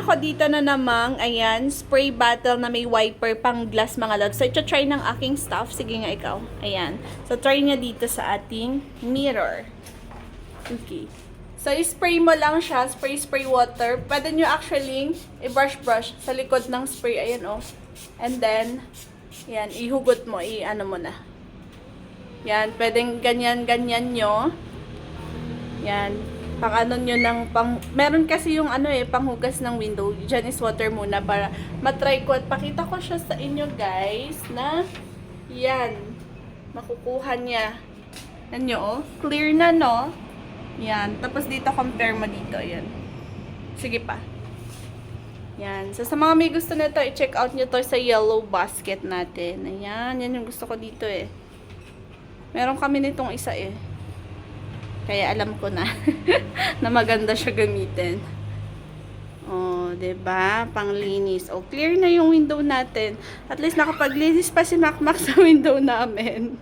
ako dito na namang, ayan, spray bottle na may wiper pang glass mga lods. So, ito try ng aking staff. Sige nga ikaw. Ayan. So, try niya dito sa ating mirror. Okay. So, spray mo lang siya. Spray water. Pwede nyo actually i-brush sa likod ng spray. Ayan, oh. And then, yan, ihugot mo. I-ano mo na. Yan. Pwedeng ganyan nyo. Yan. Pang ano nyo ng meron kasi yung ano panghugas ng window. Diyan is water muna para matry ko at pakita ko siya sa inyo guys na yan, makukuha niya. Yan nyo, oh. Clear na, no? Yan. Tapos dito, compare mo dito. Yan. Sige pa. Yan. So, sa mga may gusto na to, i-check out nyo to sa yellow basket natin. Ayan. Yan yung gusto ko dito Meron kami nitong isa Kaya alam ko na na maganda siya gamitin. Oh, 'di ba? Panglinis. Oh, clear na yung window natin. At least nakapaglinis pa si Macmac sa window namin.